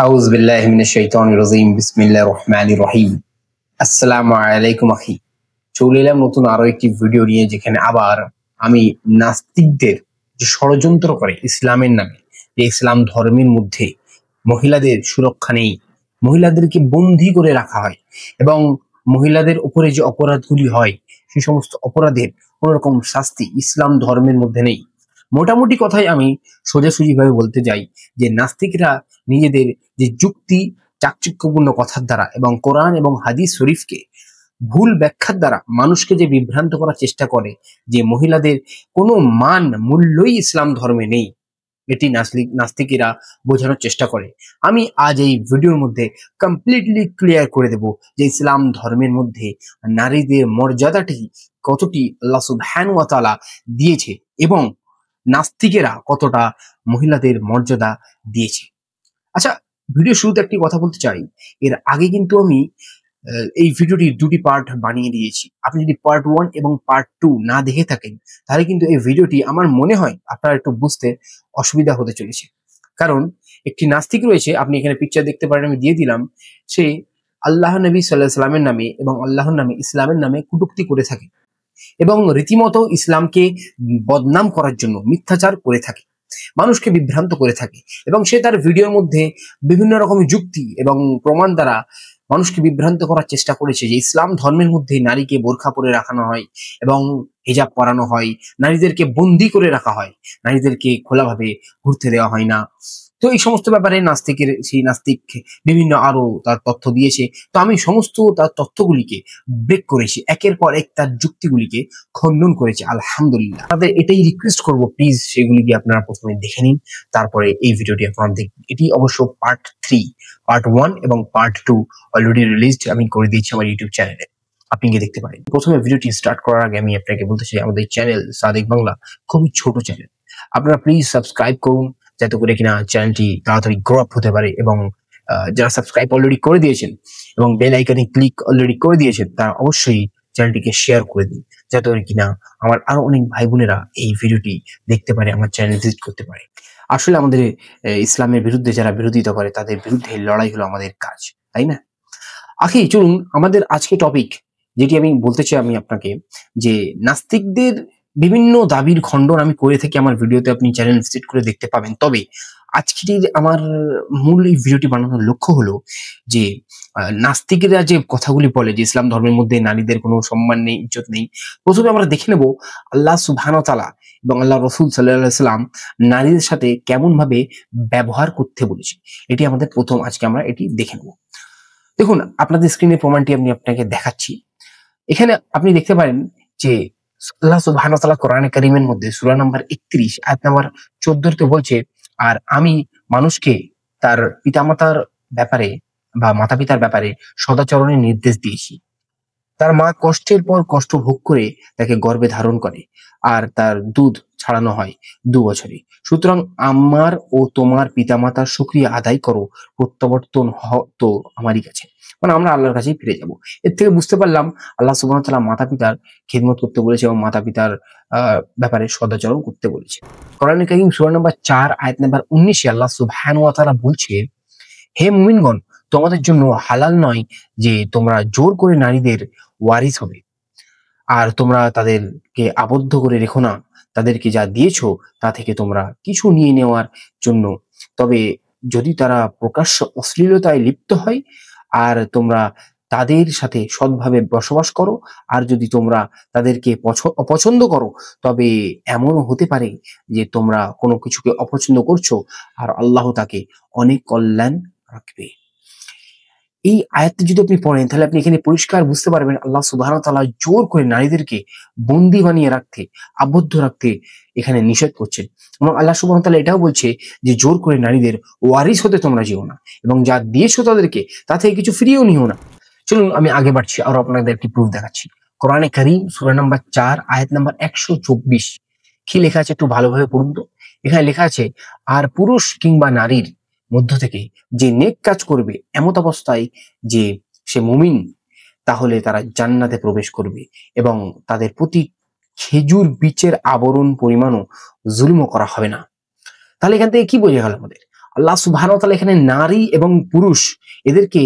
আউযু বিল্লাহি মিনাশ শাইতানির রাজিম বিসমিল্লাহির রহমানির রহিম। আসসালামু আলাইকুম আখি। চলে এলাম নতুন আরো একটি ভিডিও নিয়ে, যেখানে আবার আমি নাস্তিকদের যে ষড়যন্ত্র করে ইসলামের নামে, যে ইসলাম ধর্মের মধ্যে মহিলাদের সুরক্ষা নেই, মহিলাদেরকে বন্দী করে রাখা হয় এবং মহিলাদের উপরে যে অপরাধগুলি হয় সেই সমস্ত অপরাধের কোন রকম শাস্তি ইসলাম ধর্মের মধ্যে নেই। মোটামুটি কথায় আমি সোজাসুজি ভাবে বলতে যাই যে নাস্তিকরা নিজেদের যে যুক্তি চাকচিক্যপূর্ণ কথার দ্বারা এবং কোরআন এবং হাদিস শরীফকে ভুল ব্যাখ্যার দ্বারা মানুষকে যে বিভ্রান্ত করার চেষ্টা করে, যে মহিলাদের কোনো মান মূল্যই ইসলাম ধর্মে নেই, এটি নাস্তিকেরা বোঝানোর চেষ্টা করে। আমি আজ এই ভিডিওর মধ্যে কমপ্লিটলি ক্লিয়ার করে দেব যে ইসলাম ধর্মের মধ্যে নারীদের মর্যাদাটি কতটি আল্লাহ সুবহানাহু ওয়া তাআলা দিয়েছে এবং নাস্তিকেরা কতটা মহিলাদের মর্যাদা দিয়েছে। আচ্ছা, ভিডিও শুরুতে একটি কথা বলতে চাই। এর আগে কিন্তু আমি এই ভিডিওটির দুটি পার্ট বানিয়ে দিয়েছি। আপনি যদি পার্ট 1 এবং পার্ট 2 না দেখে থাকেন, তাহলে কিন্তু এই ভিডিওটি আমার মনে হয় আপনার একটু বুঝতে অসুবিধা হতে চলেছে। কারণ একটি নাস্তিক রয়েছে, আপনি এখানে পিকচার দেখতে পারেন, আমি দিয়ে দিলাম। সে আল্লাহ নবী সাল্লাল্লাহু আলাইহি সাল্লামের নামে এবং আল্লাহর নামে, ইসলামের নামে কটূক্তি করে থাকে এবং রীতিমতো ইসলামকে বদনাম করার জন্য মিথ্যাচার করে থাকে, মানুষকে বিভ্রান্ত করে থাকে এবং সে তার ভিডিওর মধ্যে বিভিন্ন রকমের যুক্তি এবং প্রমাণ দ্বারা মানুষকে বিভ্রান্ত করার চেষ্টা করেছে যে ইসলাম ধর্মের মধ্যে নারীকে বোরখা পরে রাখানো হয় এবং হিজাব পরানো হয়, নারীদেরকে বন্দি করে রাখা হয়, নারীদেরকে খোলাভাবে ঘুরতে দেওয়া হয় না। তো এই সমস্ত ব্যাপারে সেই নাস্তিক বিভিন্ন আরো তার তথ্য দিয়েছে। তো আমি সমস্ত তার তথ্যগুলিকে ব্রেক করেছি, একের পর এক তার যুক্তিগুলিকে খণ্ডন করেছি। আলহামদুলিল্লাহ, আপনাদের এটাই রিকোয়েস্ট করব, প্লিজ সেগুলিকে আপনারা প্রথমে দেখে নিন, তারপরে এই ভিডিওটি আপনারা দেখবেন। এটি অবশ্য পার্ট 3, পার্ট 1 এবং পার্ট 2 অলরেডি রিলিজড আমি করে দিয়েছি আমার ইউটিউব চ্যানেলে, আপনি গিয়ে দেখতে পারেন। প্রথমে ভিডিওটি স্টার্ট করার আগে আমি আপনাকে বলতে চাই, আমাদের চ্যানেল সাদিক বাংলা খুবই ছোট চ্যানেল, আপনারা প্লিজ সাবস্ক্রাইব করুন, যাতে করে কিনা চ্যানেলটি তাড়াতাড়ি গ্রো আপ হতে পারে। এবং যারা সাবস্ক্রাইব অলরেডি করে দিয়েছেন এবং বেল আইকনে ক্লিক অলরেডি করে দিয়েছেন, তারা অবশ্যই চ্যানেলটিকে শেয়ার করে দিন, যাতে করে কিনা আমার আরো অনেক ভাই বোনেরা এই ভিডিওটি দেখতে পারে, আমার চ্যানেল ভিজিট করতে পারে। আসলে আমাদের ইসলামের বিরুদ্ধে যারা বিরোধিতা করে, তাদের বিরুদ্ধে লড়াই হলো আমাদের কাজ, তাই না? আখি, চলুন আমাদের আজকে টপিক, যেটি আমি বলতে চাই আমি আপনাকে, যে নাস্তিকদের বিভিন্ন দাবির খণ্ডন আমি করে থাকি আমার ভিডিওতে, আপনি চ্যানেল ভিজিট করে দেখতে পাবেন। তবে আজকের আমার মূল এই ভিডিওটি বানানোর লক্ষ্য হলো যে নাস্তিকেরা যে কথাগুলি বলে যে ইসলাম ধর্মের মধ্যে নারীদের কোনো সম্মান নেই, ইজ্জত নেই, প্রথমে আমরা দেখে নেব আল্লাহ সুবহানাহু ওয়া তাআলা এবং আল্লাহ রসুল সাল্লাল্লাহু আলাইহি সাল্লাম নারীদের সাথে কেমন ভাবে ব্যবহার করতে বলেছে। এটি আমাদের প্রথম, আজকে আমরা এটি দেখে নেব। দেখুন, আপনাদের স্ক্রিনে প্রমাণটি আমি আপনাকে দেখাচ্ছি। এখানে আপনি দেখতে পারেন যে আল্লাহ সুবহানাহু ওয়া তাআলা কোরআনে কারীমের মধ্যে সূরা নাম্বার 31 আয়াত নাম্বার 14 তে বলছে, আর আমি মানুষকে তার পিতামাতার ব্যাপারে বা মাতা-পিতার ব্যাপারে সদাচরণের নির্দেশ দিয়েছি। তার মা কষ্টের পর কষ্ট ভোগ করে তাকে গর্ভে ধারণ করে আর তার দুধ ছাড়ানো হয় 2 বছরে। সুতরাং আমার ও তোমার পিতামাতার শুকরিয়া আদায় করো, প্রত্যাবর্তন তো আমারই কাছে, মানে আমরা আল্লাহর কাছেই ফিরে যাব। এর থেকে বুঝতে পারলাম আল্লাহ সুবহানাহু ওয়া তাআলা মাতা পিতার খিদমত করতে বলেছে এবং মাতা পিতার ব্যাপারে সদাচরণ করতে বলেছে। কোরআনে কারীম সূরা নাম্বার 4 আয়াত নাম্বার 19 আল্লাহ সুবহানাহু ওয়া তাআলা বলছে, হে মুমিনগণ, তোমাদের জন্য হালাল নয় যে তোমরা জোর করে নারীদের ওয়ারিস হবে, আর তোমরা তাদেরকে আবদ্ধ করে রেখো না, তাদেরকে যা দিয়েছো তা থেকে তোমরা কিছু নিয়ে নেওয়ার জন্য। তবে যদি তারা প্রকাশ্য অশ্লীলতায় লিপ্ত হয় আর তোমরা তাদের সাথে সৎভাবে বসবাস করো, আর যদি তোমরা তাদেরকে অপছন্দ করো, তবে এমনও হতে পারে যে তোমরা কোনো কিছুকে অপছন্দ করছো আর আল্লাহ তাকে অনেক কল্যাণ রাখবে। এই আয়াতটি যদি আপনি পড়েন, তাহলে আপনি এখানে পরিষ্কার বুঝতে পারবেন আল্লাহ সুবহানাহু ওয়া তাআলা জোর করে নারীদেরকে বন্দী বানিয়ে রাখতে, আবদ্ধ রাখতে এখানে নিষেধ করছেন। এবং আল্লাহ সুবহানাহু ওয়া তাআলা এটাও বলছে যে জোর করে নারীদের ওয়ারিস হতে তোমরা যেও না, এবং যা দিয়েছো তাদেরকে তা থেকে কিছু ফিরিয়েও নিও না। চলুন আমি আগে বাড়ছি, আরো আপনাদের একটি প্রুফ দেখাচ্ছি। কোরআনে কারীম সূরা নাম্বার 4 আয়াত নাম্বার 124 কি লেখা আছে একটু ভালোভাবে পড়ুন তো। এখানে লেখা আছে, আর পুরুষ কিংবা নারীর মধ্য থেকে যে নেক কাজ করবে এমত অবস্থায় যে সে মুমিন, তাহলে তারা জান্নাতে প্রবেশ করবে এবং তাদের প্রতি খেজুর বীচের আবরণ পরিমাণও জুলুম করা হবে না। তাহলে এখান থেকে কি বোঝা গেল আমাদের? আল্লাহ সুবহানাহু ওয়া তাআলা এখানে নারী এবং পুরুষ এদেরকে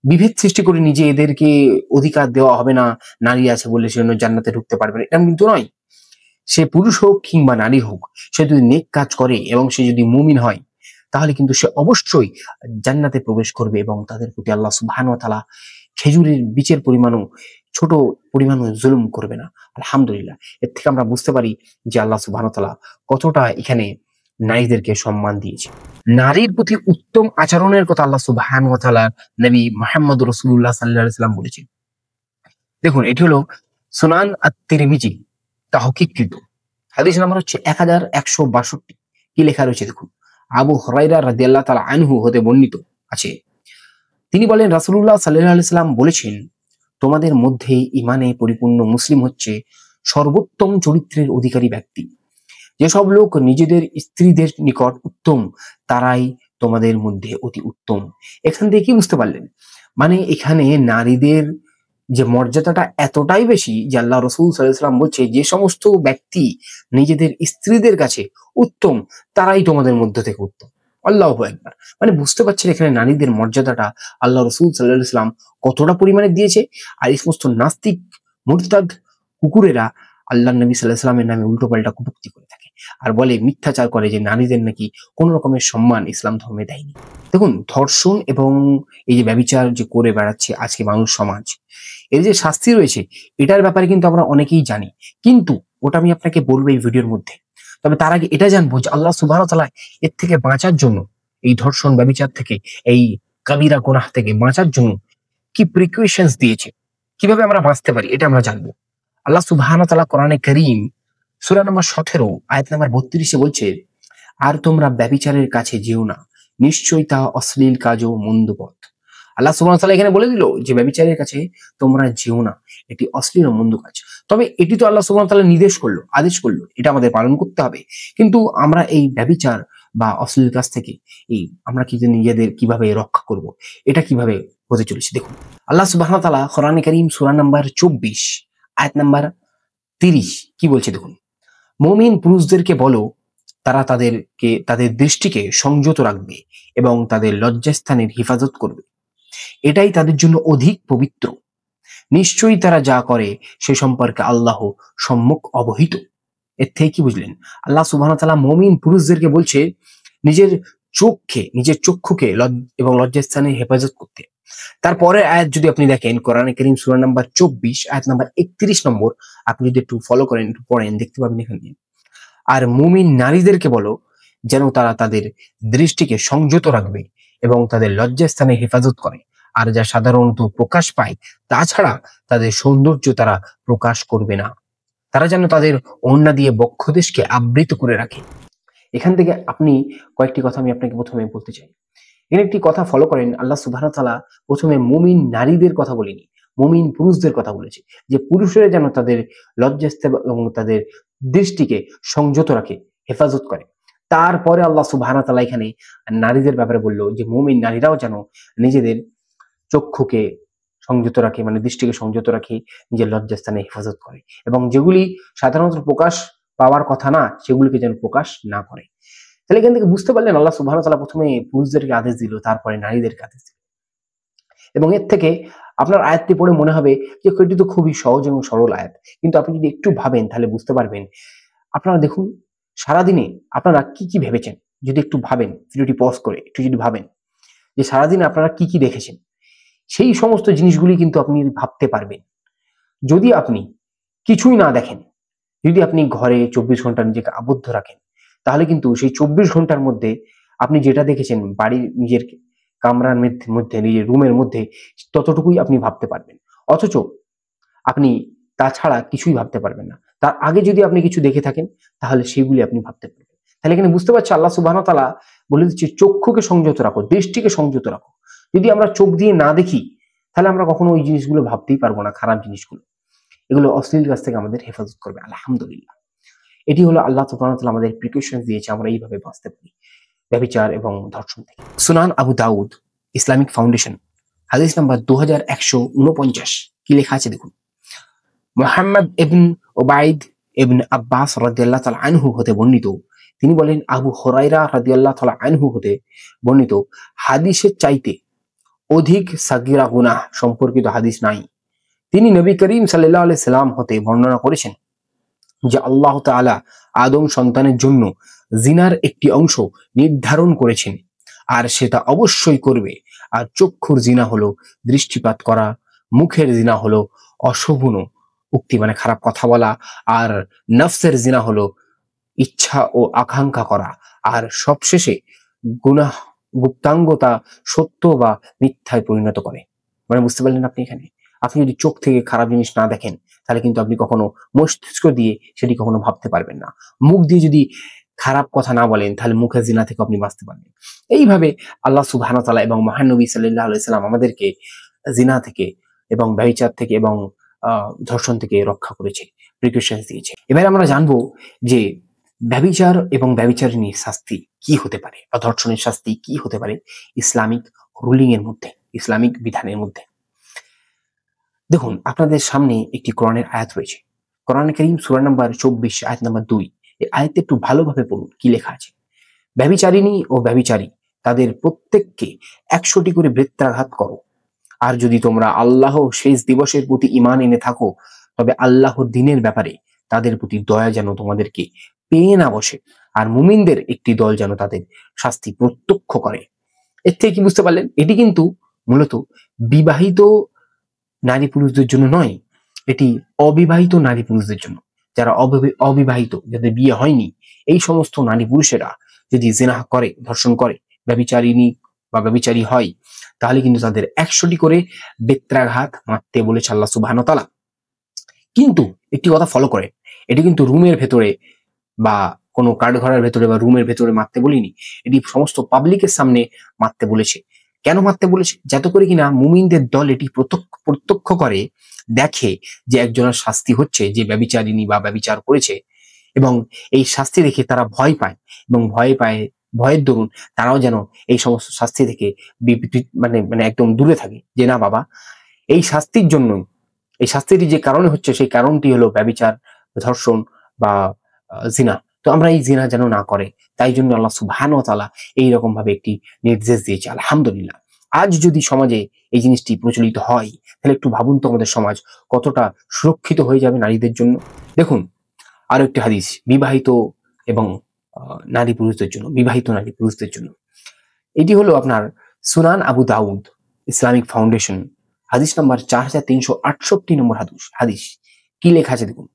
বিভেদ সৃষ্টি করে নিজে এদেরকে অধিকার দেওয়া হবে না, নারী আছে বলে সে জান্নাতে ঢুকতে পারবে না, এরকম কিন্তু নয়। সে পুরুষ হোক কিংবা নারী হোক, সে যদি নেক কাজ করে এবং সে যদি মুমিন হয়, তাহলে কিন্তু সে অবশ্যই জান্নাতে প্রবেশ করবে এবং তাদের প্রতি আল্লাহ সুবহানাহু ওয়া তাআলা খেজুরের বীজের পরিমাণও ছোট পরিমাণও জুলুম করবে না। আলহামদুলিল্লাহ, এর থেকে আমরা বুঝতে পারি যে আল্লাহ সুবহানাহু ওয়া তাআলা কতটা এখানে নারীদেরকে সম্মান দিয়েছে। নারীর প্রতি উত্তম আচরণের কথা আল্লাহ সুবহানাহু ওয়া তাআলা নবী মুহাম্মদ রাসূলুল্লাহ সাল্লাল্লাহু আলাইহি ওয়াসাল্লাম বলেছেন। দেখুন, এটি হলো সুনান আত-তিরমিজি তাহকিককৃত হাদিস নাম্বার হচ্ছে 1162। কি লেখা রয়েছে দেখুন, আবু হুরায়রা রাদিয়াল্লাহু তাআলা আনহু হতে বর্ণিত আছে, তিনি বলেন রাসূলুল্লাহ সাল্লাল্লাহু আলাইহি ওয়াসাল্লাম বলেছেন, তোমাদের মধ্যে ঈমানে পরিপূর্ণ মুসলিম হচ্ছে সর্বোত্তম চরিত্রের অধিকারী ব্যক্তি। যেসব লোক নিজেদের স্ত্রীদের নিকট উত্তম, তারাই তোমাদের মধ্যে অতি উত্তম। এখান থেকে কি বুঝতে পারলেন? মানে এখানে নারীদের যে মর্যাদাটা এতটাই বেশি যে আল্লাহ রাসূল সাল্লাল্লাহু আলাইহি ওয়াসাল্লাম বলছে যে সমস্ত ব্যক্তি নিজেদের স্ত্রীদের কাছে উত্তম, তারাই তোমাদের মধ্য থেকে উত্তম। আল্লাহু আকবার। মানে বুঝতে পারছেন এখানে নারীদের মর্যাদাটা আল্লাহ রাসূল সাল্লাল্লাহু আলাইহি ওয়াসাল্লাম কতটা পরিমাণে দিয়েছে। আর এই সমস্ত নাস্তিক মুরতাদ কুকুরেরা আল্লাহর নবী সাল্লাল্লাহু আলাইহি ওয়াসাল্লামের নামে উল্টোপাল্টা কটূক্তি করে থাকে আর বলে, মিথ্যাচার করে যে নারীদের নাকি কোন রকমের সম্মান ইসলাম ধর্মে দেয়নি। দেখুন, ধর্ষণ এবং এই যে ব্যভিচার যে করে বেড়াচ্ছে আজকে মানুষ সমাজ, এর যে শাস্তি রয়েছে এটার ব্যাপারে কিন্তু আমরা অনেকেই জানি, কিন্তু ওটা আমি আপনাকে বলবো এই ভিডিওর মধ্যে। তবে তার আগে এটা জানবো যে আল্লাহ সুবহানাহু ওয়া তাআলা এর থেকে বাঁচার জন্য, এই ধর্ষণ ব্যভিচার থেকে, এই কাবিরা গুনাহ থেকে বাঁচার জন্য কি প্রিকশনস দিয়েছে, কিভাবে আমরা বাঁচতে পারি, এটা আমরা জানবো। আল্লাহ সুবহানাহু ওয়া তাআলা কোরআনে কারীম সূরা নম্বর 17 আয়াত নম্বর 32 বলছে, আর তোমরা ব্যভিচারের কাছে যেও না, নিশ্চয়ই তা অশ্লীল কাজ ও মন্দ পথ। আল্লাহ সুবহানাহু ওয়া তাআলা এখানে বলে দিল যে ব্যভিচারের কাছে তোমরা যেও না, এটি অশ্লীল ও মন্দ কাজ। তবে এটি তো আল্লাহ সুবহানাহু ওয়া তাআলা নির্দেশ করলো, আদেশ করলো, এটা আমাদের পালন করতে হবে। কিন্তু আমরা এই ব্যভিচার বা অশ্লীল কাজ থেকে আমরা কি নিজেদের কিভাবে রক্ষা করব, এটা কিভাবে হতে চলেছে দেখুন। আল্লাহ সুবহানাহু ওয়া তাআলা কোরআনে কারীম সূরা নাম্বার 24 আয়াত নাম্বার 30 কি বলছে দেখুন, মুমিন পুরুষদেরকে বলো, তারা তাদের দৃষ্টিকে সংযত রাখবে এবং তাদের লজ্জাস্থানের হিফাজত করবে, এটাই তাদের জন্য অধিক পবিত্র। নিশ্চয়ই তারা যা করে সে সম্পর্কে আল্লাহ সম্যক অবহিত। এর থেকে কি বুঝলেন? আল্লাহ সুবহানাহু ওয়া তাআলা মুমিন পুরুষদেরকে বলছে নিজের চক্ষুকে এবং লজ্জাস্থানের হেফাজত করতে। তারপরে আয়াত যদি আপনি দেখেন, কোরআনে কারীম সূরা নাম্বার 24 আয়াত নাম্বার 31 নম্বর, আপনি যদি একটু ফলো করেন, একটু পড়েন, দেখতে পাবেন এখানে, আর মুমিন নারীদেরকে বলো যেন তারা তাদের দৃষ্টিকে সংযত রাখবে এবং তাদের লজ্জাস্থানে হেফাজত করে, আর যা সাধারণত প্রকাশ পায় তাছাড়া তাদের সৌন্দর্য তারা প্রকাশ করবে না, তারা যেন তাদের ওড়না দিয়ে বক্ষদেশকে আবৃত করে রাখে। এখান থেকে আপনি কয়েকটি কথা আমি আপনাকে প্রথমে বলতে চাই। এখানে একটি কথা ফলো করেন, আল্লাহ সুবহানাহু ওয়া তাআলা প্রথমে মুমিন নারীদের কথা বলেনি, মুমিন পুরুষদের কথা বলেছে, যে পুরুষেরা যেন তাদের লজ্জাস্থান এবং তাদের দৃষ্টিকে সংযত রাখে, হেফাজত করে। তারপরে আল্লাহ সুবহানাহু ওয়া তাআলা এখানে নারীদের ব্যাপারে বললো যে মুমিন নারীরাও যেন নিজেদের চক্ষুকে সংযত রাখে, মানে দৃষ্টিকে সংযত রাখে, নিজের লজ্জাস্থানে হেফাজত করে এবং যেগুলি সাধারণত প্রকাশ পাওয়ার কথা না সেগুলিকে যেন প্রকাশ না করে। তাহলে এখান থেকে বুঝতে পারলেন আল্লাহ সুবহানাহু ওয়া তাআলা প্রথমে পুরুষদেরকে আদেশ দিল, তারপরে নারীদেরকে আদেশ দিল। এবং এর থেকে আপনার আয়াতটি পড়ে মনে হবে যে এটি তো খুবই সহজ এবং সরল আয়াত, কিন্তু আপনি যদি একটু ভাবেন তাহলে বুঝতে পারবেন। আপনারা দেখুন, সারাদিনে আপনারা কি কি ভেবেছেন, যদি একটু ভাবেন, ভিডিওটি পজ করে একটু যদি ভাবেন যে সারাদিনে আপনারা কি কি দেখেছেন, সেই সমস্ত জিনিসগুলি কিন্তু আপনি ভাবতে পারবেন। যদি আপনি কিছুই না দেখেন, যদি আপনি ঘরে 24 ঘন্টা নিজেকে আবদ্ধ রাখেন, তাহলে কিন্তু সেই 24 ঘন্টার মধ্যে আপনি যেটা দেখেছেন বাড়ির নিজের কামরার মধ্যে, নিজের রুমের মধ্যে, ততটুকুই আপনি ভাবতে পারবেন। অথচ আপনি তাছাড়া কিছুই ভাবতে পারবেন না। তার আগে যদি আপনি কিছু দেখে থাকেন তাহলে সেগুলি আপনি ভাবতে পারবেন। তাহলে এখানে বুঝতে পারছি আল্লাহ সুবহানাহু ওয়া তাআলা বলে দিচ্ছে চক্ষুকে সংযত রাখো, দৃষ্টিকে সংযত রাখো। যদি আমরা চোখ দিয়ে না দেখি তাহলে আমরা কখনো ওই জিনিসগুলো ভাবতেই পারবো না, খারাপ জিনিসগুলো। এগুলো অশ্লীল কাজ থেকে আমাদের হেফাজত করবে। আলহামদুলিল্লাহ, এটি হলো আল্লাহ সুবহানাহু ওয়া তাআলা আমাদের প্রিকশন দিয়েছে, আমরা এইভাবে বাঁচতে পারি ব্যভিচার এবং ধর্ষণ থেকে। সুনান আবু দাউদ ইসলামিক ফাউন্ডেশন হাদিস নাম্বার 2149 কি লেখা আছে দেখুন, মুহাম্মদ ইবনে উবাইদ ইবনে আব্বাস রাদিয়াল্লাহু তাআলা আনহু হতে বর্ণিত, তিনি বলেন আবু হুরায়রা রাদিয়াল্লাহু তাআলা আনহু হতে বর্ণিত হাদিসের চাইতে অধিক সাগীরা গুনাহ সম্পর্কিত হাদিস নাই। তিনি নবী করিম সাল্লাল্লাহু আলাইহি সাল্লাম হতে বর্ণনা করেছেন যে আল্লাহ তাআলা আদম সন্তানের জন্য জিনার একটি অংশ নির্ধারণ করেছেন, আর সেটা অবশ্যই করবে। আর চক্ষুর জিনা হলো দৃষ্টিপাত করা, মুখের জিনা হলো অশোভন উক্তি মানে খারাপ কথা বলা, আর নফসের জিনা হলো ইচ্ছা ও আকাঙ্ক্ষা করা, আর সবশেষে গুনাহ গুপ্তাঙ্গতা সত্য বা মিথ্যায় পরিণত করে। মানে বুঝতে পারলেন আপনি এখানে? আপনি যদি চোখ থেকে খারাপ জিনিস না দেখেন তাহলে কিন্তু আপনি কখনো মস্তিষ্ক দিয়ে সেটি কখনো ভাবতে পারবেন না। মুখ দিয়ে যদি খারাপ কথা না বলেন তাহলে মুখের জিনা থেকে আপনি বাঁচতে পারবেন। এইভাবে আল্লাহ সুবহানাহু ওয়া তাআলা এবং মহানবী সাল্লাল্লাহু আলাইহি সাল্লাম আমাদেরকে জিনা থেকে এবং ব্যভিচার থেকে এবং ধর্ষণ থেকে রক্ষা করেছে, প্রিকশনস দিয়েছে। এবার আমরা জানবো যে ব্যভিচার এবং ব্যভিচারিণীর শাস্তি কি হতে পারে বা ধর্ষণের শাস্তি কি হতে পারে ইসলামিক রুলিং এর মধ্যে, ইসলামিক বিধানের মধ্যে। দেখুন, আপনাদের সামনে একটি কোরআনের আয়াত রয়েছে। কোরআন কারীম সূরা নাম্বার 24 আয়াত নাম্বার 2। এই আয়াতটা একটু ভালোভাবে পড়ুন কি লেখা আছে। ব্যভিচারিণী ও ব্যভিচারী তাদের প্রত্যেককে 100টি করে বেত্রাঘাত করো। আর যদি তোমরা আল্লাহ শেষ দিবসের প্রতি ঈমান এনে থাকো তবে আল্লাহর দিনের ব্যাপারে তাদের প্রতি দয়া যেন তোমাদেরকে পেয়ে না বসে, আর মুমিনদের একটি দল যেন তাদের শাস্তি প্রত্যক্ষ করে। এর থেকে কি বুঝতে পারলেন? এটি কিন্তু মূলত বিবাহিত নারী পুরুষদের জন্য নয়, এটি অবিবাহিত নারী পুরুষদের জন্য। যারা অবিবাহিত, যাদের বিয়ে হয়নি, এই সমস্ত নারী পুরুষেরা যদি জিনাহ করে, ধর্ষণ করে, ব্যভিচারিণী বা ব্যভিচারী হয়, তাহলে কিন্তু তাদের 100টি করে বেত্রাঘাত মারতে বলেছে আল্লাহ সুবহানাহু ওয়া তাআলা। কিন্তু একটি কথা ফলো করে, এটি কিন্তু রুমের ভেতরে বা কোনো কাঠঘরের ভেতরে বা রুমের ভেতরে মারতে বলিনি, এটি সমস্ত পাবলিকের সামনে মারতে বলেছে। কেন মারতে বলেছে? যাতে করে কিনা মুমিনদের দল এটি প্রত্যক্ষ করে, দেখে যে একজনের শাস্তি হচ্ছে যে ব্যভিচারিণী বা ব্যভিচার করেছে, এবং এই শাস্তি দেখে তারা ভয় পায়, এবং ভয়ের দরুন তারাও যেন এই সমস্ত শাস্তি থেকে মানে একদম দূরে থাকে, যে না বাবা, এই শাস্তির জন্য, এই শাস্তিটি যে কারণে হচ্ছে সেই কারণটি হলো ব্যভিচার, ধর্ষণ বা জিনা। তো আমরা এই জিনা যেন না করে, তাই জন্য আল্লাহ সুবহানাহু ওয়া তাআলা এইরকম ভাবে একটি নির্দেশ দিয়েছে। আলহামদুলিল্লাহ, আজ যদি সমাজে এই জিনিসটি প্রচলিত হয় তাহলে একটু ভাবুন তো আমাদের সমাজ কতটা সুরক্ষিত হয়ে যাবে নারীদের জন্য। দেখুন আরো একটি হাদিস বিবাহিত এবং নারী পুরুষদের জন্য, বিবাহিত নারী পুরুষদের জন্য। এটি হলো আপনার সুনান আবু দাউদ ইসলামিক ফাউন্ডেশন, হাদিস নাম্বার 4368 নম্বর হাদিস। কি লেখা আছে দেখুন।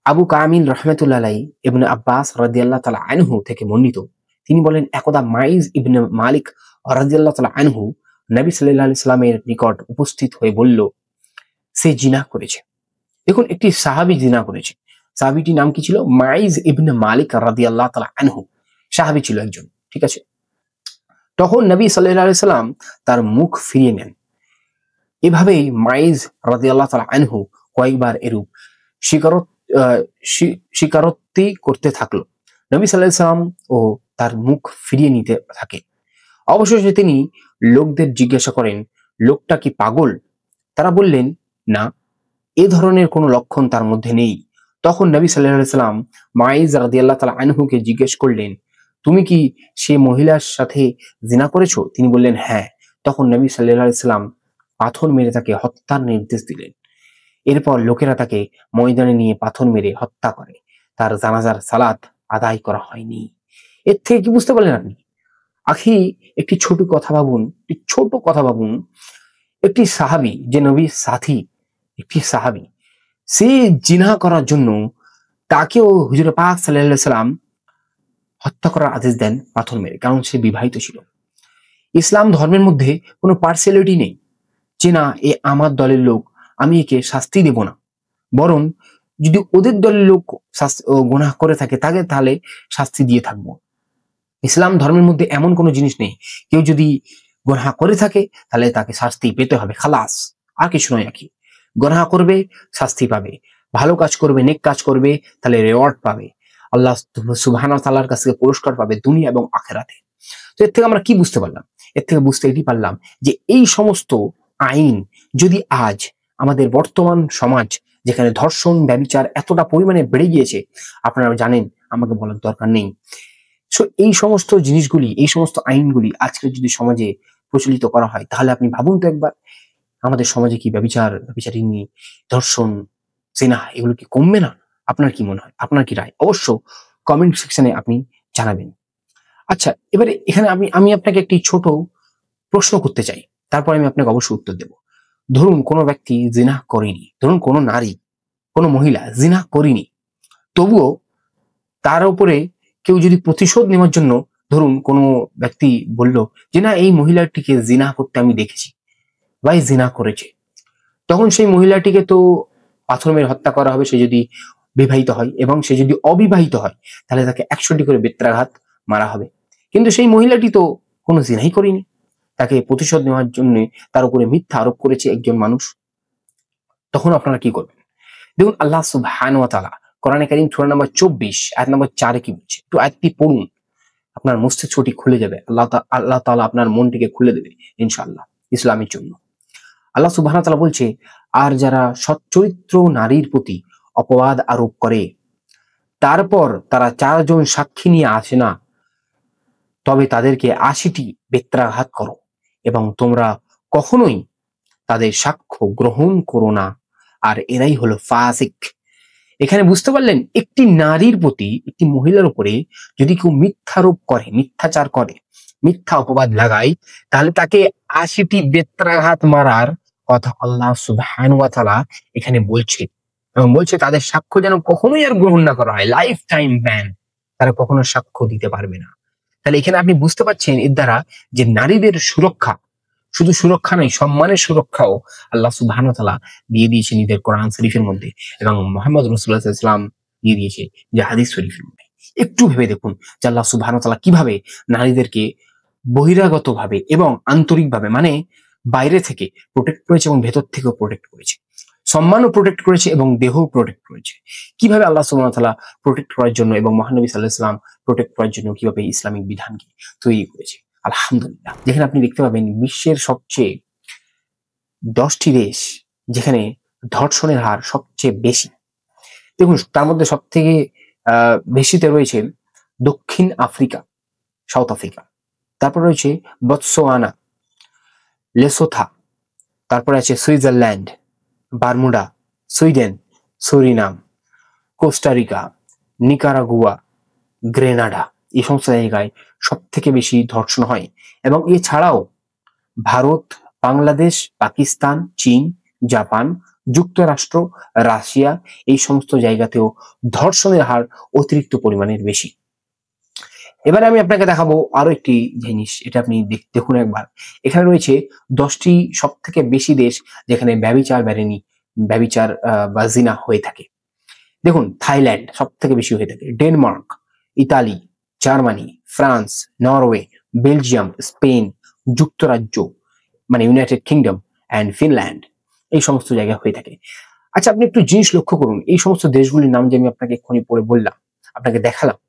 আবু কামিল রহমাতুল্লাহ আলাইহি ইবনে আব্বাস রাদিয়াল্লাহু তাআলা আনহু থেকে বর্ণিত, তিনি বলেন একদা মাইজ ইবনে মালিক রাদিয়াল্লাহু তাআলা আনহু নবী সাল্লাল্লাহু আলাইহি সাল্লামের নিকট উপস্থিত হয়ে বলল সে জিনা করেছে। দেখুন, একটি সাহাবী জিনা করেছে। সাহাবীটির নাম কি ছিল? মাইজ ইবনে মালিক রাদিয়াল্লাহু তাআলা আনহু, সাহাবী ছিল একজন, ঠিক আছে। তখন নবী সাল্লাল্লাহু আলাইহি সাল্লাম তার মুখ ফিরিয়ে নেন। এভাবেই মাইজ রাদিয়াল্লাহু তাআলা আনহু কয়েকবার এরূপ স্বীকারোক্তি করতে থাকলো। নবী সাল্লাল্লাহু আলাইহি সাল্লাম ও তার মুখ ফিরিয়ে নিতে থাকে। অবশেষে তিনি লোকদের জিজ্ঞাসা করেন, লোকটা কি পাগল? তারা বললেন, না, এ ধরনের কোনো লক্ষণ তার মধ্যে নেই। তখন নবী সাল্লাল্লাহু আলাইহি সাল্লাম মাইজ রাদিয়াল্লাহু তাআলা আনহুকে জিজ্ঞেস করলেন, তুমি কি সে মহিলার সাথে জিনা করেছো? তিনি বললেন, হ্যাঁ। তখন নবী সাল্লাল্লাহু আলাইহি সাল্লাম পাথর মেরে তাকে হত্যার নির্দেশ দিলেন। এরপর লোকেরা তাকে ময়দানে নিয়ে পাথর মেরে হত্যা করে, তার জানাজার সালাত আদায় করা হয়নি। এর থেকে কি বুঝতে পারলেন আপনি? আখি, একটি ছোট কথা ভাবুন, একটি সাহাবী, যে নবীর সাথী, একটি সাহাবী, সে জিনা করার জন্য তাকেও হুজুর পাক সাল্লাল্লাহু আলাইহি সাল্লাম হত্যা করার আদেশ দেন পাথর মেরে, কারণ সে বিবাহিত ছিল। ইসলাম ধর্মের মধ্যে কোনো পার্সিয়ালিটি নেই যে না এ আমার দলের লোক, আমি একে শাস্তি দেব না, বরং যদি ওদের দলের লোক গুনাহ করে থাকে তাহলে শাস্তি দিয়ে থাকবো। ইসলাম ধর্মের মধ্যে এমন কোনো জিনিস নেই, কেউ যদি গুনাহ করে থাকে তাহলে তাকে শাস্তি পেতে হবে, খালাস, আর কিছু নয়। কি গুনাহ করবে শাস্তি পাবে, ভালো কাজ করবে, নেক কাজ করবে, তাহলে রেওয়ার্ড পাবে, আল্লাহ সুবহানাহু ওয়া তাআলার কাছ থেকে পুরস্কার পাবে দুনিয়া এবং আখিরাতে। তো এর থেকে আমরা কি বুঝতে পারলাম? এর থেকে বুঝতে এটি পারলাম যে এই সমস্ত আইন যদি আজ আমাদের বর্তমান সমাজ যেখানে ধর্ষণ ব্যভিচার এতটা পরিমাণে বেড়ে গিয়েছে, আপনারা জানেন, আমাকে বলার দরকার নেই। সো এই সমস্ত জিনিসগুলি, এই সমস্ত আইনগুলি আজকের যদি সমাজে প্রচলিত করা হয়, তাহলে আপনি ভাবুন তো একবার, আমাদের সমাজে কি ব্যভিচারিণী, ধর্ষণ, জিনা এগুলো কি কমবে না? আপনার কি মনে হয়? আপনার কি রায়? অবশ্য কমেন্ট সেকশনে আপনি জানাবেন। আচ্ছা, এবারে এখানে আমি আপনাকে একটি ছোট প্রশ্ন করতে চাই, তারপর আমি আপনাকে অবশ্যই উত্তর দেব। ধরুন কোনো ব্যক্তি জিনা করেনি, ধরুন কোনো নারী, কোনো মহিলা জিনা করেনি, তবুও তার উপরে কেউ যদি প্রতিশোধ নেওয়ার জন্য, ধরুন কোনো ব্যক্তি বলল যে না, এই মহিলাটিকে জিনা করতে আমি দেখেছি বা জিনা করেছে, তখন সেই মহিলাটিকে তো পাথর মেরে হত্যা করা হবে, সে যদি বিবাহিত হয়, এবং সে যদি অবিবাহিত হয় তাহলে তাকে 100টি করে বেত্রাঘাত মারা হবে। কিন্তু সেই মহিলাটি তো কোনো জিনাই করেনি, তাকে প্রতিশোধ নেওয়ার জন্য তার উপরে মিথ্যা আরোপ করেছে একজন মানুষ। তখন আপনারা কি করবেন? দেখুন, আল্লাহ সুবহানাহু ওয়া তাআলা কোরআনে কারীম সূরা নম্বর 24 আয়াত নম্বর 4 কি বলছে, একটু আয়াতটি পড়ুন, আপনার মস্তিষ্কটি খুলে যাবে, আল্লাহ তাআলা আপনার মনটিকে খুলে দেবে ইনশাআল্লাহ ইসলামের জন্য। আল্লাহ সুবহানাহু ওয়া তাআলা বলছে, আর যারা সচ্চরিত্র নারীর প্রতি অপবাদ আরোপ করে, তারপর তারা 4 জন সাক্ষী নিয়ে আসে না, তবে তাদেরকে 80টি বেত্রাঘাত করো, এবং তোমরা কখনোই তাদের সাক্ষ্য গ্রহণ করো না, আর এরাই হলো ফাসিক। এখানে বুঝতে পারলেন, একটি নারীর প্রতি, একটি মহিলার উপরে যদি কেউ মিথ্যারোপ করে, মিথ্যাচার করে, মিথ্যা অপবাদ লাগায়, তাহলে তাকে 80টি বেত্রাঘাত মারার কথা আল্লাহ সুবহানাহু ওয়া তাআলা এখানে বলছে, এবং বলছে তাদের সাক্ষ্য যেন কখনোই আর গ্রহণ না করা হয়, লাইফ টাইম ব্যান, তারা কখনো সাক্ষ্য দিতে পারবে না। তাহলে এখানে আপনি বুঝতে পারছেন এর দ্বারা যে নারীদের সুরক্ষা, শুধু সুরক্ষা নয়, সম্মানের সুরক্ষাও আল্লাহ সুবহানাহু ওয়া তাআলা দিয়ে দিয়েছেন নিজের কোরআন শরীফের মধ্যে, এবং মুহাম্মদ রাসূলুল্লাহ সাল্লাল্লাহু আলাইহি ওয়াসাল্লাম দিয়ে দিয়েছে যে হাদিস শরীফের মধ্যে। একটু ভেবে দেখুন যে আল্লাহ সুবহানাহু ওয়া তাআলা কিভাবে নারীদেরকে বহিরাগতভাবে এবং আন্তরিকভাবে, মানে বাইরে থেকে প্রোটেক্ট করেছে এবং ভেতর থেকেও প্রোটেক্ট করেছে, সম্মানও প্রোটেক্ট করেছে এবং দেহও প্রোটেক্ট করেছে। কিভাবে আল্লাহ সুবহানাহু ওয়া তাআলা প্রোটেক্ট করার জন্য এবং মহানবী সাল্লাল্লাহু আলাইহি ওয়াসাল্লাম প্রোটেক্ট করার জন্য কিভাবে ইসলামিক বিধানকে তৈরি করেছে, আলহামদুলিল্লাহ। যেখানে আপনি দেখতে পাবেন বিশ্বের সবচেয়ে 10টি দেশ যেখানে ধর্ষণের হার সবচেয়ে বেশি, দেখুন তার মধ্যে সব থেকে বেশিতে রয়েছে দক্ষিণ আফ্রিকা, সাউথ আফ্রিকা, তারপর রয়েছে বতসোয়ানা, লেসোথা, তারপরে আছে Switzerland, Bermuda, Sweden, Surinam, Costa Rica, Nicaragua, Grenada. এই সমস্ত জায়গায় সব থেকে বেশি ধর্ষণ হয়। এবং এছাড়াও ভারত, বাংলাদেশ, পাকিস্তান, চীন, জাপান, যুক্তরাষ্ট্র, রাশিয়া, এই সমস্ত জায়গাতেও ধর্ষণের হার অতিরিক্ত পরিমাণের বেশি। এবারে আমি আপনাকে দেখাবো আরো একটি জিনিস, এটা আপনি দেখুন একবার। এখানে রয়েছে 10টি সব থেকে বেশি দেশ যেখানে ব্যভিচার বা জিনা হয়ে থাকে। দেখুন, থাইল্যান্ড সব থেকে বেশি হয়ে থাকে, Denmark, Italy, Germany, France, Norway, Belgium, Spain, যুক্তরাজ্য মানে ইউনাইটেড কিংডম অ্যান্ড ফিনল্যান্ড, এই সমস্ত জায়গায় হয়ে থাকে। আচ্ছা, আপনি একটু জিনিস লক্ষ্য করুন, এই সমস্ত দেশগুলির নাম যে আমি আপনাকে এক্ষুনি পড়ে বললাম, আপনাকে দেখালাম,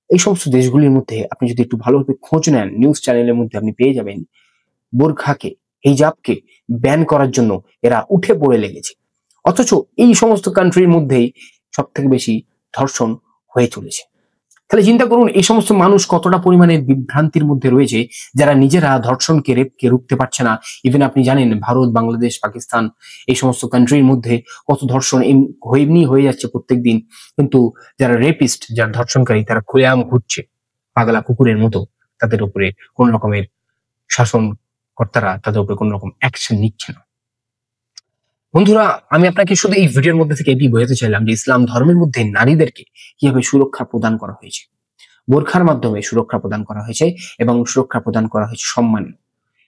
এই সমস্ত দেশগুলির মধ্যে আপনি যদি একটু ভালোভাবে খোঁজ নেন, নিউজ চ্যানেলের মধ্যে আপনি পেয়ে যাবেন বোরখাকে, হিজাবকে ব্যান করার জন্য এরা উঠে পড়ে লেগেছে। অথচ এই সমস্ত কান্ট্রির মধ্যেই সব থেকে বেশি ধর্ষণ হয়ে চলেছে। তাহলে চিন্তা করুন, এই সমস্ত মানুষ কতটা পরিমাণে বিভ্রান্তির মধ্যে রয়েছে, যারা নিজেরা ধর্ষণকে, রেপকে রুখতে পারছে না। ইভেন আপনি জানেন ভারত, বাংলাদেশ, পাকিস্তান, এই সমস্ত কান্ট্রির মধ্যে কত ধর্ষণ এমনি হয়ে যাচ্ছে প্রত্যেক দিন, কিন্তু যারা রেপিস্ট, যারা ধর্ষণকারী, তারা খুলেআম ঘুরছে পাগলা কুকুরের মতো, তাদের উপরে কোন রকমের শাসন কর্তারা তাদের উপরে কোন রকম অ্যাকশন নিচ্ছে না। বন্ধুরা, আমি আপনাকে শুধু এই ভিডিওর মধ্যে থেকে এটি বোঝাতে চাইলাম যে ইসলাম ধর্মের মধ্যে নারীদেরকে কিভাবে সুরক্ষা প্রদান করা হয়েছে, বোরখার মাধ্যমে সুরক্ষা প্রদান করা হয়েছে, এবং সুরক্ষা প্রদান করা হয়েছে সম্মান।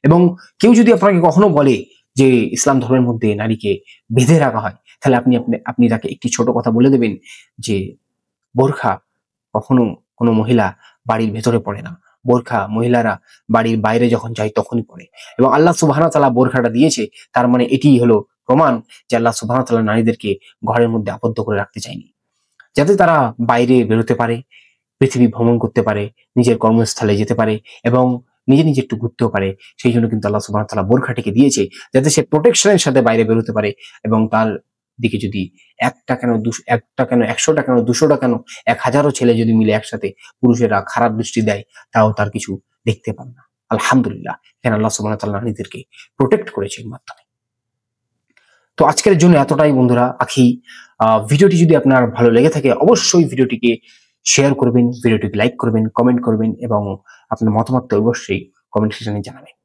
এবং কেউ যদি আপনাকে কখনো বলে যে ইসলাম ধর্মের মধ্যে নারীকে বেঁধে রাখা হয়, তাহলে আপনি তাকে একটি ছোট কথা বলে দেবেন যে বোরখা কখনো কোনো মহিলা বাড়ির ভেতরে পড়ে না, বোরখা মহিলারা বাড়ির বাইরে যখন যায় তখনই পড়ে। এবং আল্লাহ সুবহানাহু ওয়া তাআলা বোরখাটা দিয়েছে, তার মানে এটিই হলো প্রমাণ যে আল্লাহ সুবহানাহু ওয়া তাআলা নারীদেরকে ঘরের মধ্যে আবদ্ধ করে রাখতে চায়নি, যাতে তারা বাইরে বেরোতে পারে, পৃথিবী ভ্রমণ করতে পারে, নিজের কর্মস্থলে যেতে পারে, এবং নিজে নিজে একটু ঘুরতেও পারে। সেই জন্য কিন্তু আল্লাহ সুবহানাহু ওয়া তাআলা বোরখাটিকে দিয়েছে, যাতে সে প্রোটেকশনের সাথে বাইরে বেরোতে পারে এবং তার দিকে যদি একটা কেন 100টা কেন 200টা কেন 1000ও ছেলে যদি মিলে একসাথে পুরুষেরা খারাপ দৃষ্টি দেয়, তাও তার কিছু দেখতে পান না। আলহামদুলিল্লাহ, এখানে আল্লাহ সুবহানাহু ওয়া তাআলা নিজেদেরকে প্রোটেক্ট করেছে এর মাধ্যমে। তো আজকের জন্য এতটাই বন্ধুরা। আখি, ভিডিওটি যদি আপনার ভালো লেগে থাকে অবশ্যই ভিডিওটিকে শেয়ার করবেন, ভিডিওটিকে লাইক করবেন, কমেন্ট করবেন এবং আপনার মতামতটা অবশ্যই কমেন্ট সেকশনে জানাবেন।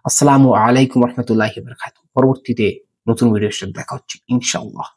আসসালামু আলাইকুম রহমতুল্লাহি ওয়া বারাকাতুহু। পরবর্তীতে নতুন ভিডিওর সাথে দেখা হচ্ছে ইনশাআল্লাহ।